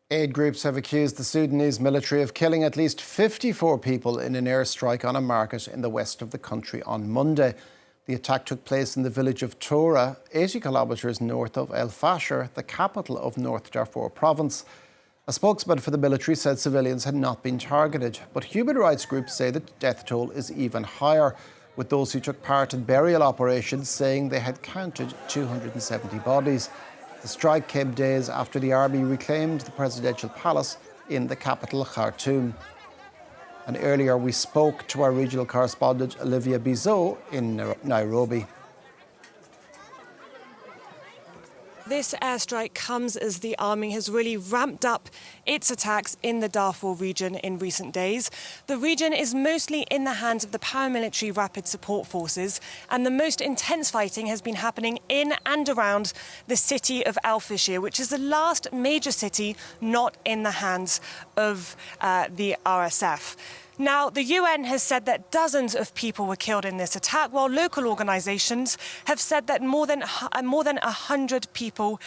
Aid groups have accused the Sudanese military of killing at least 54 people in an airstrike on a market in the west of the country on Monday. The attack took place in the village of Tora, 80 kilometres north of El Fasher, the capital of North Darfur province. A spokesman for the military said civilians had not been targeted, but human rights groups say the death toll is even higher, with those who took part in burial operations saying they had counted 270 bodies. The strike came days after the army reclaimed the presidential palace in the capital, Khartoum. And earlier we spoke to our regional correspondent, Olivia Bizot, in Nairobi. This airstrike comes as the army has really ramped up its attacks in the Darfur region in recent days. The region is mostly in the hands of the paramilitary rapid support forces, and the most intense fighting has been happening in and around the city of Al Fashir, which is the last major city not in the hands of the RSF. Now, the UN has said that dozens of people were killed in this attack, while local organisations have said that more than 100 people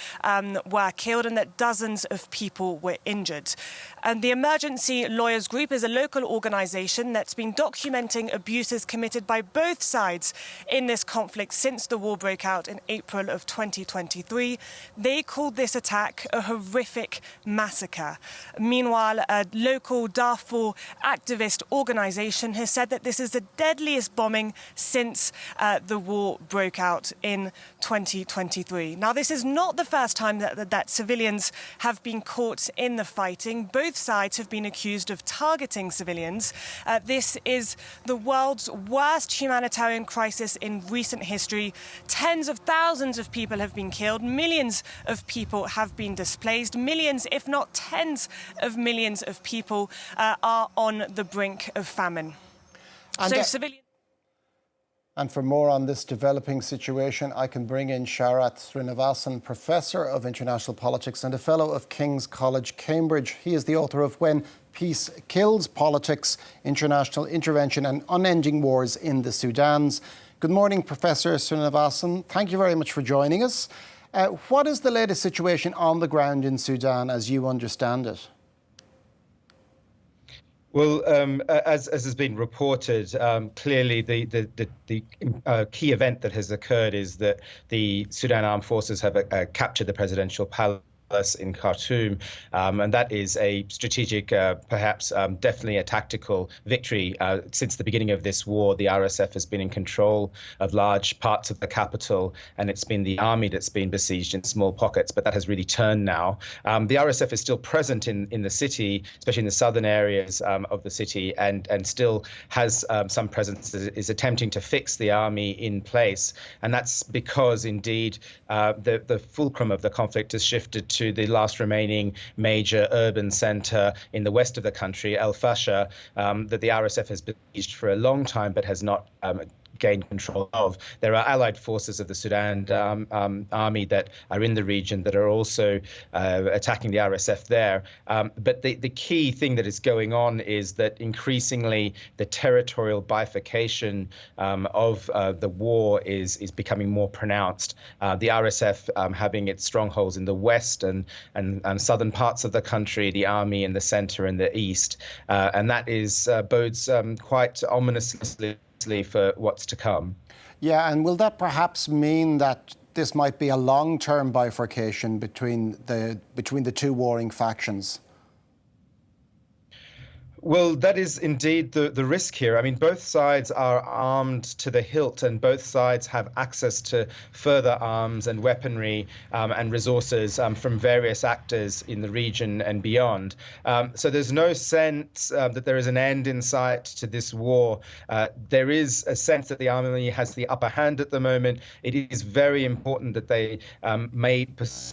were killed and that dozens of people were injured. And the Emergency Lawyers Group is a local organisation that's been documenting abuses committed by both sides in this conflict since the war broke out in April of 2023. They called this attack a horrific massacre. Meanwhile, a local Darfur activist organisation has said that this is the deadliest bombing since the war broke out in 2023. Now, this is not the first time that civilians have been caught in the fighting. Both sides have been accused of targeting civilians. This is the world's worst humanitarian crisis in recent history. Tens of thousands of people have been killed. Millions of people have been displaced. Millions, if not tens of millions of people are on the brink of famine. And for more on this developing situation, I can bring in Sharath Srinivasan, Professor of International Politics and a Fellow of King's College, Cambridge. He is the author of When Peace Kills Politics, International Intervention and Unending Wars in the Sudans. Good morning, Professor Srinivasan. Thank you very much for joining us. What is the latest situation on the ground in Sudan as you understand it? Well, as has been reported, clearly the key event that has occurred is that the Sudan Armed Forces have captured the presidential palace in Khartoum, and that is a strategic, perhaps definitely a tactical victory. Since the beginning of this war, the RSF has been in control of large parts of the capital, and it's been the army that's been besieged in small pockets, but that has really turned now. The RSF is still present in the city, especially in the southern areas of the city, and still has some presence, is attempting to fix the army in place. And that's because, indeed, the fulcrum of the conflict has shifted to the last remaining major urban centre in the west of the country, El Fasher, that the RSF has besieged for a long time but has not gained control of. There are allied forces of the Sudan army that are in the region that are also attacking the RSF there. But the key thing that is going on is that increasingly the territorial bifurcation of the war is becoming more pronounced. The RSF having its strongholds in the west and southern parts of the country, the army in the center and the east. And that is bodes quite ominously for what's to come. Yeah, and will that perhaps mean that this might be a long-term bifurcation between the two warring factions? Well, that is indeed the risk here. I mean, both sides are armed to the hilt, and both sides have access to further arms and weaponry and resources from various actors in the region and beyond. So there's no sense that there is an end in sight to this war. There is a sense that the army has the upper hand at the moment. It is very important that they may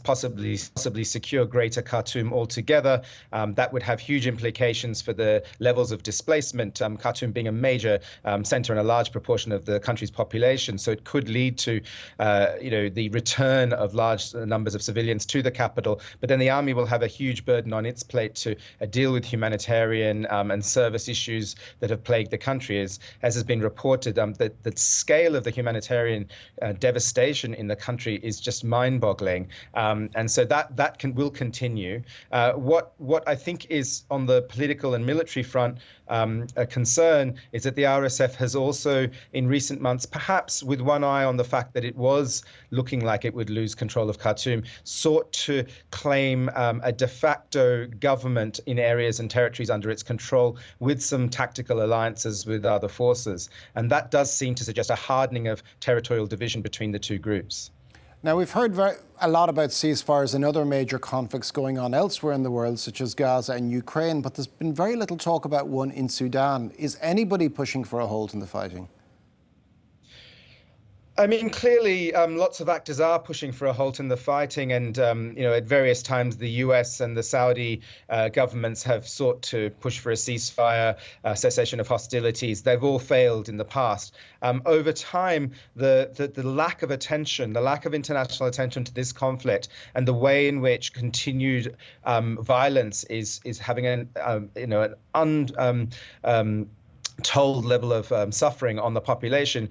possibly secure Greater Khartoum altogether. That would have huge implications for the the levels of displacement, Khartoum being a major center and a large proportion of the country's population. So it could lead to, the return of large numbers of civilians to the capital. But then the army will have a huge burden on its plate to deal with humanitarian and service issues that have plagued the country. As has been reported, that the scale of the humanitarian devastation in the country is just mind-boggling. And so that will continue. What I think is on the political and military front a concern is that the RSF has also, in recent months, perhaps with one eye on the fact that it was looking like it would lose control of Khartoum, sought to claim a de facto government in areas and territories under its control with some tactical alliances with other forces. And that does seem to suggest a hardening of territorial division between the two groups. Now, we've heard a lot about ceasefires and other major conflicts going on elsewhere in the world, such as Gaza and Ukraine, but there's been very little talk about one in Sudan. Is anybody pushing for a halt in the fighting? I mean, clearly, lots of actors are pushing for a halt in the fighting, and at various times, the US and the Saudi governments have sought to push for a ceasefire, cessation of hostilities. They've all failed in the past. Over time, the lack of attention, the lack of international attention to this conflict, and the way in which continued violence is having an told level of suffering on the population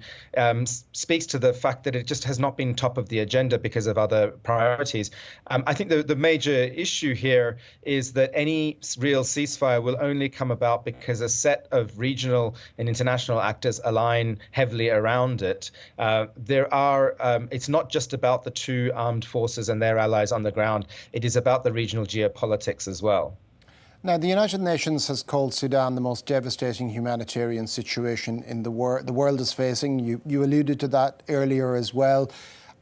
speaks to the fact that it just has not been top of the agenda because of other priorities. I think the major issue here is that any real ceasefire will only come about because a set of regional and international actors align heavily around it. It's not just about the two armed forces and their allies on the ground. It is about the regional geopolitics as well. Now, the United Nations has called Sudan the most devastating humanitarian situation in the world is facing. You alluded to that earlier as well.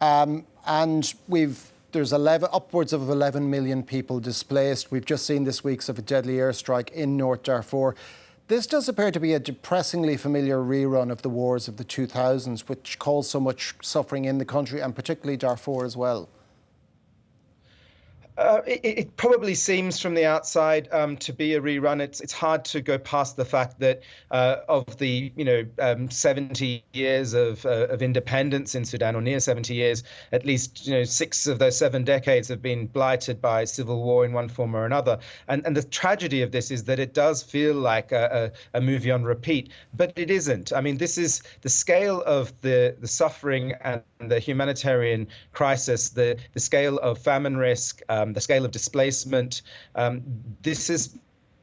And there's upwards of 11 million people displaced. We've just seen this week's of a deadly airstrike in North Darfur. This does appear to be a depressingly familiar rerun of the wars of the 2000s, which caused so much suffering in the country and particularly Darfur as well. It probably seems from the outside to be a rerun. It's hard to go past the fact that of the 70 years of independence in Sudan, or near 70 years, at least 6 of those 7 decades have been blighted by civil war in one form or another. And the tragedy of this is that it does feel like a movie on repeat, but it isn't. I mean, this is the scale of the suffering and the humanitarian crisis, the scale of famine risk, the scale of displacement. This is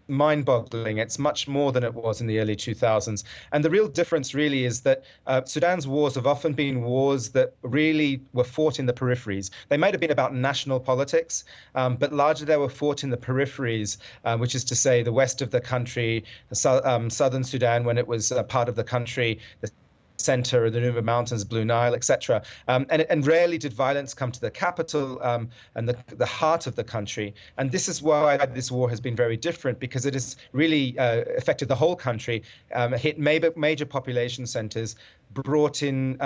mind-boggling. It's much more than it was in the early 2000s. And the real difference really is that Sudan's wars have often been wars that really were fought in the peripheries. They might have been about national politics, but largely they were fought in the peripheries, which is to say the west of the country, southern Sudan when it was part of the country, the center of the Nuba Mountains, Blue Nile, etc. And rarely did violence come to the capital and the heart of the country. And this is why this war has been very different, because it has really affected the whole country, hit major population centers, brought in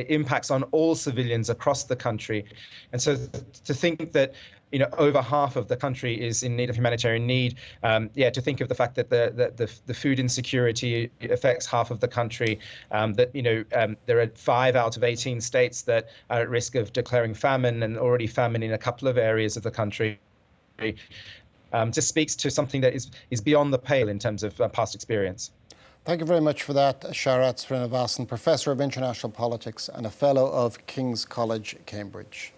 impacts on all civilians across the country. And so to think that over half of the country is in need of humanitarian need. To think of the fact that the food insecurity affects half of the country, there are 5 out of 18 states that are at risk of declaring famine, and already famine in a couple of areas of the country. Just speaks to something that is beyond the pale in terms of past experience. Thank you very much for that, Sharath Srinivasan, Professor of International Politics and a Fellow of King's College, Cambridge.